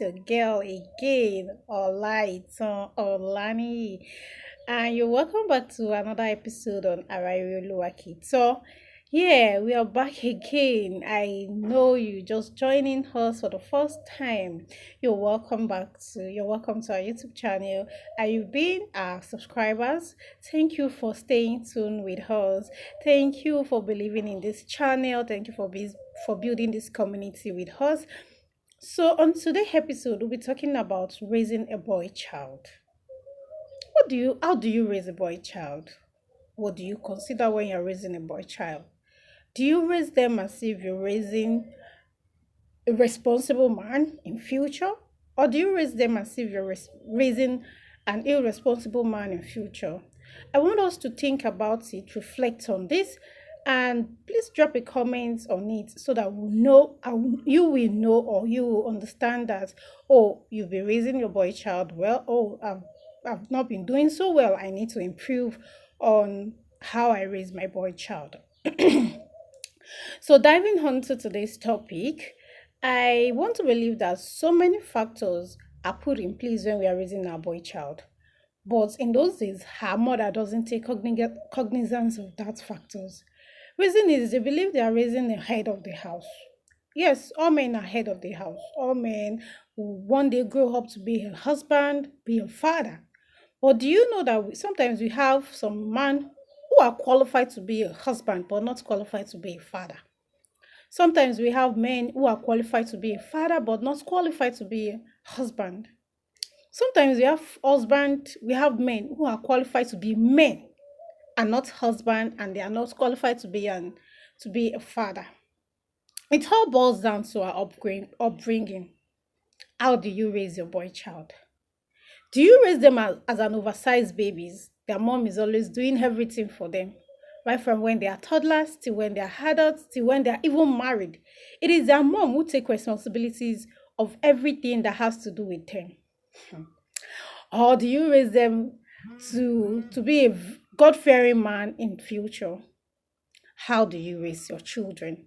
It's your girl again, Olani. And you're welcome back to another episode on Arayo Luwaki. So, yeah, we are back again. I know you just joining us for the first time. You're welcome to our YouTube channel. And you've been our subscribers. Thank you for staying tuned with us. Thank you for believing in this channel. Thank you for building this community with us. So on today's episode, we'll be talking about raising a boy child. How do you raise a boy child? What do you consider when you're raising a boy child? Do you raise them as if you're raising a responsible man in future? Or do you raise them as if you're raising an irresponsible man in future? I want us to think about it, reflect on this, and please drop a comment on it so that we know, you will know, or you will understand that, oh, you've been raising your boy child well. Oh, I've not been doing so well. I need to improve on how I raise my boy child. So diving onto today's topic, I want to believe that so many factors are put in place when we are raising our boy child. But in those days, her mother doesn't take cognizance of that factors. Reason is they believe they are raising the head of the house. Yes, all men are head of the house. All men will one day grow up to be a husband, be a father. But do you know that sometimes we have some men who are qualified to be a husband but not qualified to be a father? Sometimes we have men who are qualified to be a father but not qualified to be a husband. Sometimes we have men who are qualified to be men and not husband, and they are not qualified to be a father. It all boils down to our upbringing. How do you raise your boy child? Do you raise them as an oversized babies? Their mom is always doing everything for them, right from when they are toddlers till when they are adults till when they are even married. It is their mom who take responsibilities of everything that has to do with them. Or do you raise them to be a God-fearing man in future? How do you raise your children?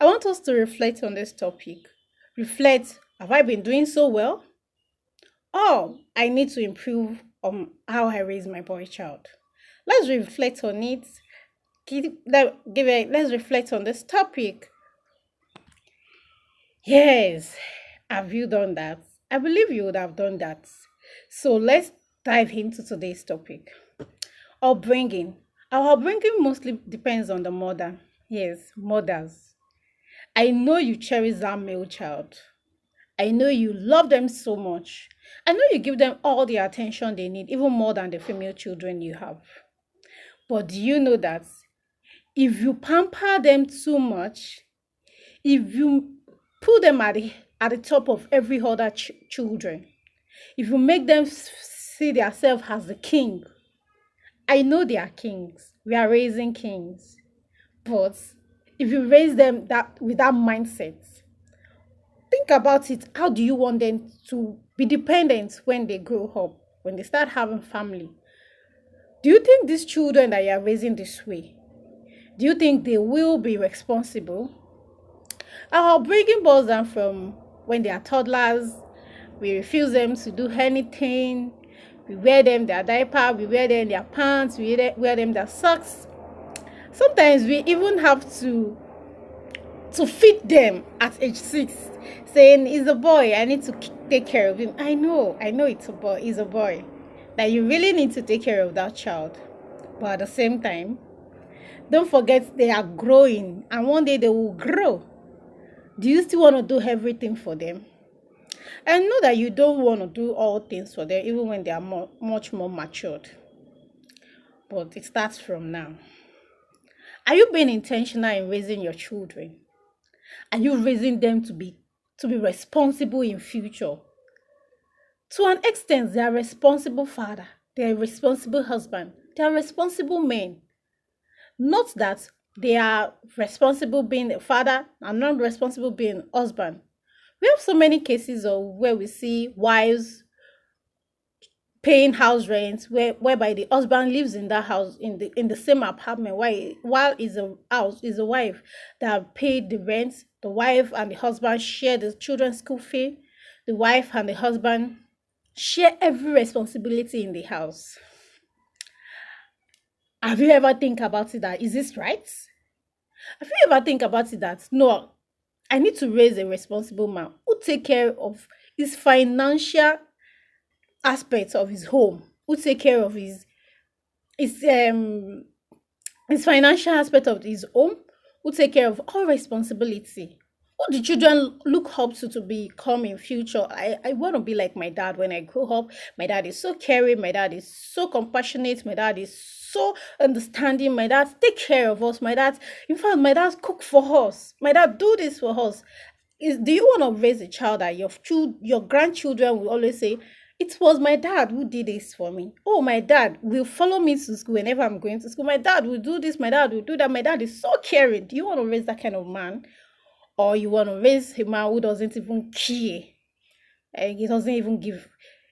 I want us to reflect on this topic. Reflect, have I been doing so well? Oh, I need to improve on how I raise my boy child. Let's reflect on it. Let's reflect on this topic. Yes, have you done that? I believe you would have done that. So let's dive into today's topic. Upbringing. Our upbringing mostly depends on the mother. Yes, mothers. I know you cherish that male child. I know you love them so much. I know you give them all the attention they need, even more than the female children you have. But do you know that if you pamper them too much, if you put them at the top of every other children, if you make them see themselves as the king, I know they are kings. We are raising kings. But if you raise them with that mindset, think about it. How do you want them to be dependent when they grow up, when they start having family? Do you think these children that you are raising this way, do you think they will be responsible? Our upbringing boils down from when they are toddlers. We refuse them to do anything. We wear them their diaper, we wear them their pants, we wear them their socks. Sometimes we even have to feed them at age 6, saying, he's a boy, I need to take care of him. I know it's a boy, he's a boy. That you really need to take care of that child. But at the same time, don't forget they are growing and one day they will grow. Do you still want to do everything for them? I know that you don't want to do all things for them, even when they are much more matured. But it starts from now. Are you being intentional in raising your children? Are you raising them to be responsible in future? To an extent, they are responsible father, they are responsible husband, they are responsible men. Not that they are responsible being a father and not responsible being a husband. We have so many cases of where we see wives paying house rent, whereby the husband lives in that house in the same apartment, while is a wife that paid the rent. The wife and the husband share the children's school fee. the wife and the husband share every responsibility in the house. Have you ever think about it that is this right? Have you ever think about it that no, I need to raise a responsible man who take care of his financial aspects of his home, who take care of his um his financial aspect of his home, who take care of all responsibility. Who the children look up to become in future. I want to be like my dad when I grow up. My dad is so caring, my dad is so compassionate, my dad is so understanding, my dad take care of us, my dad, in fact, my dad cook for us, my dad do this for us. Do you want to raise a child that your grandchildren will always say, it was my dad who did this for me. Oh, my dad will follow me to school whenever I'm going to school. My dad will do this, my dad will do that. My dad is so caring. Do you want to raise that kind of man? Or you want to raise a man who doesn't even care? He doesn't even give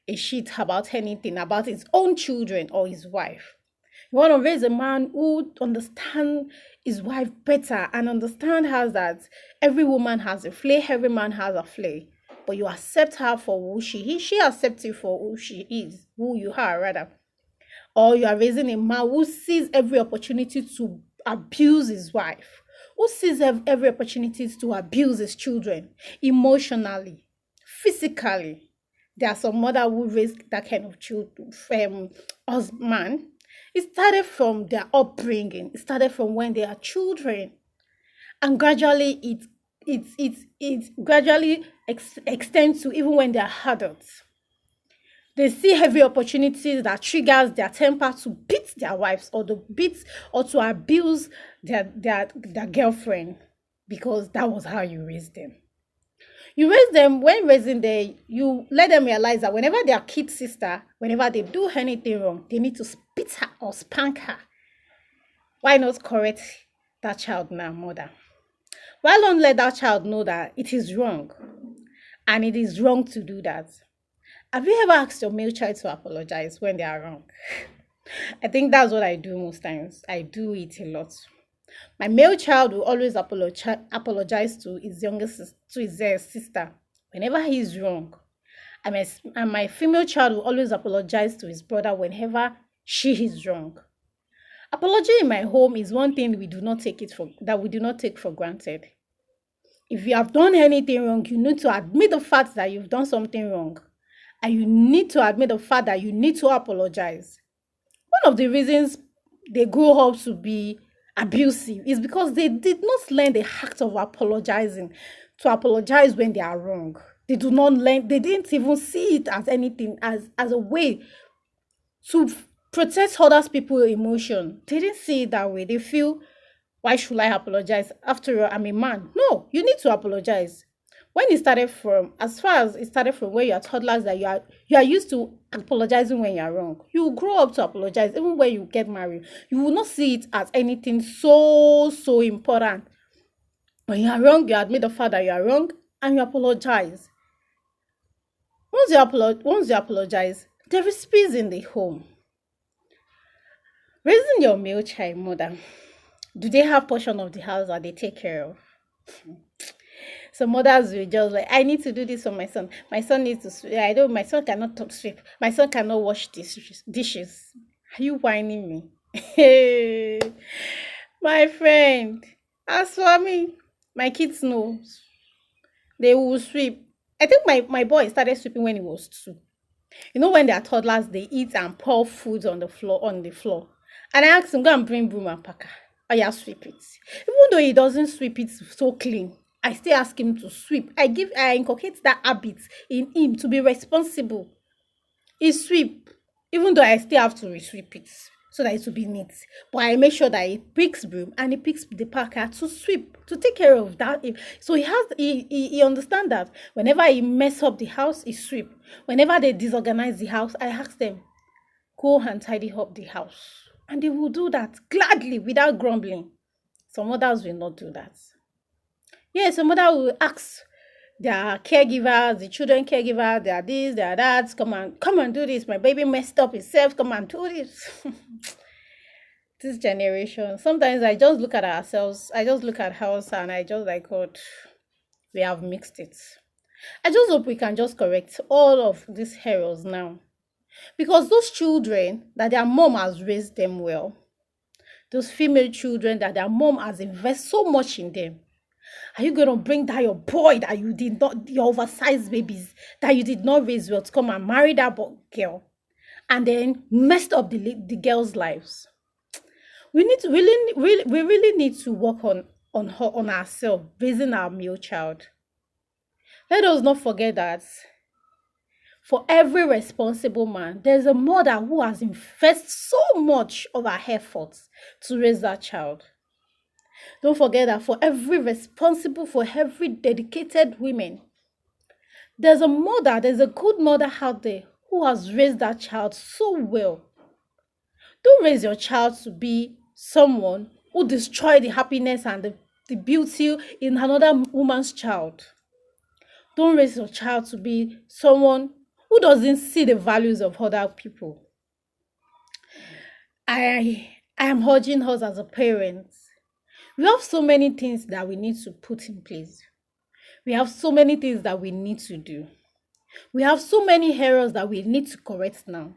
a shit about anything, about his own children or his wife. You want to raise a man who understand his wife better and understand her that every woman has a flair, every man has a flair. But you accept her for who she is. She accepts you for who she is, who you are, rather. Or you are raising a man who sees every opportunity to abuse his wife, who sees every opportunity to abuse his children emotionally, physically. There are some mother who raise that kind of children, husband. It started from their upbringing. It started from when they are children, and gradually it gradually extends to even when they are adults. They see every opportunity that triggers their temper to beat their wives or to beat or to abuse their girlfriend, because that was how you raised them. You raise them, when raising them, you let them realize that whenever their kid sister, whenever they do anything wrong, they need to spit her or spank her. Why not correct that child now, mother? Why not let that child know that it is wrong and it is wrong to do that? Have you ever asked your male child to apologize when they are wrong? I think that's what I do most times. I do it a lot. My male child will always apologize to his sister whenever he is wrong. And my female child will always apologize to his brother whenever she is wrong. Apology in my home is one thing we do not take for granted. If you have done anything wrong, you need to admit the fact that you've done something wrong. And you need to admit the fact that you need to apologize. One of the reasons they grow up to be abusive is because they did not learn the act of apologizing, to apologize when they are wrong. They do not learn, they didn't even see it as anything, as a way to protect others people's emotion. They didn't see it that way. They feel, why should I apologize? After all, I'm a man. No, you need to apologize. When it started from, as far as it started from where you are toddlers, that you are used to apologizing when you are wrong. You will grow up to apologize even when you get married. You will not see it as anything so important. When you are wrong, you admit the fact that you are wrong and you apologize. Once you apologize, there is peace in the home. Raising your male child, mother, do they have portion of the house that they take care of? So mothers will just like, I need to do this for my son. My son needs to sweep. I don't. My son cannot sweep. My son cannot wash dishes. Are you whining me? Hey, my friend. As for me, my kids know they will sweep. I think my boy started sweeping when he was 2. You know, when they are toddlers, they eat and pour food on the floor. And I asked him, go and bring broom and packer. Oh yeah, sweep it. Even though he doesn't sweep it so clean, I still ask him to sweep. I inculcate that habit in him to be responsible. He sweep, even though I still have to resweep it so that it will be neat. But I make sure that he picks broom and he picks the packer to sweep, to take care of that. So he understand that whenever he mess up the house, he sweep. Whenever they disorganize the house, I ask them, go and tidy up the house. And they will do that gladly without grumbling. Some others will not do that. Yes, some mother will ask their caregivers, the children caregiver, they are this, they are that, come and do this. My baby messed up himself, come and do this. This generation, sometimes I just look at ourselves, I just look at house and I just like, God, we have mixed it. I just hope we can just correct all of these errors now. Because those children that their mom has raised them well, those female children that their mom has invested so much in them, are you going to bring that your boy that you did not, your oversized babies that you did not raise well, to come and marry that girl and then messed up the girls' lives? We need to we really need to work on ourselves, raising our male child. Let us not forget that for every responsible man, there's a mother who has invested so much of her efforts to raise that child. Don't forget that for every dedicated woman, there's a good mother out there who has raised that child so well. Don't raise your child to be someone who destroy the happiness and the beauty in another woman's child. Don't raise your child to be someone who doesn't see the values of other people. I am urging us as a parent. We have so many things that we need to put in place. We have so many things that we need to do. We have so many errors that we need to correct now.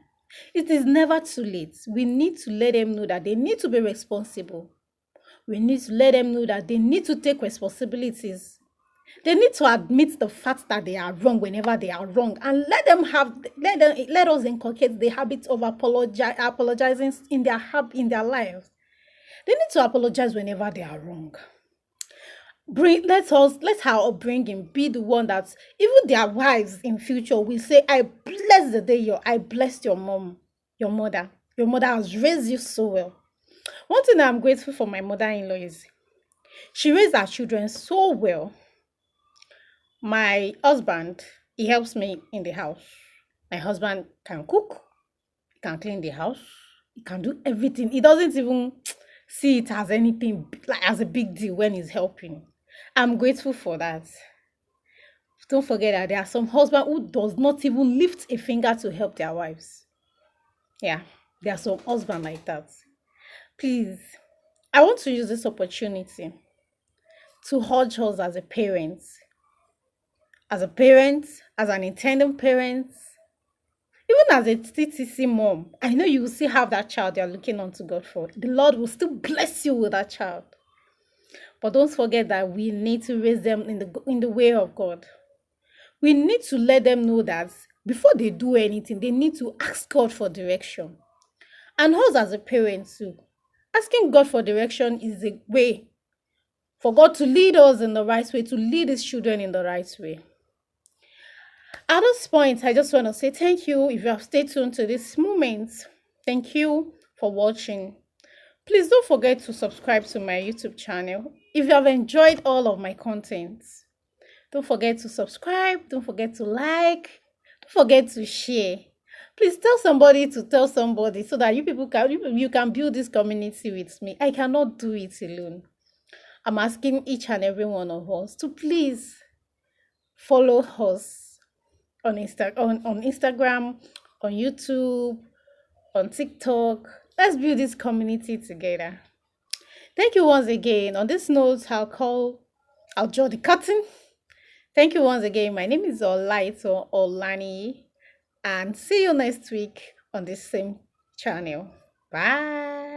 It is never too late. We need to let them know that they need to be responsible. We need to let them know that they need to take responsibilities. They need to admit the fact that they are wrong whenever they are wrong, and let us inculcate the habit of apologizing in their lives. They need to apologize whenever they are wrong. Let our upbringing be the one that even their wives in future will say, I bless the day I blessed your mom, your mother. Your mother has raised you so well. One thing I'm grateful for my mother-in-law is she raised our children so well. My husband, he helps me in the house. My husband can cook, he can clean the house, he can do everything. He doesn't even see it as anything, like as a big deal when he's helping. I'm grateful for that. Don't forget that there are some husbands who does not even lift a finger to help their wives. Yeah, there are some husbands like that. Please, I want to use this opportunity to urge us as an intending parent, even as a TTC mom. I know you will still have that child you're looking unto God for. The Lord will still bless you with that child. But don't forget that we need to raise them in the way of God. We need to let them know that before they do anything, they need to ask God for direction. And us as a parent too. Asking God for direction is a way for God to lead us in the right way, to lead His children in the right way. At this point, I just want to say thank you if you have stayed tuned to this moment. Thank you for watching. Please don't forget to subscribe to my YouTube channel if you have enjoyed all of my contents. Don't forget to subscribe. Don't forget to like. Don't forget to share. Please tell somebody to tell somebody so that you can build this community with me. I cannot do it alone. I'm asking each and every one of us to please follow us on Instagram, on YouTube, on TikTok. Let's build this community together. Thank you once again. On this note, I'll draw the curtain. Thank you once again. My name is Olaito Olani, and see you next week on this same channel. Bye.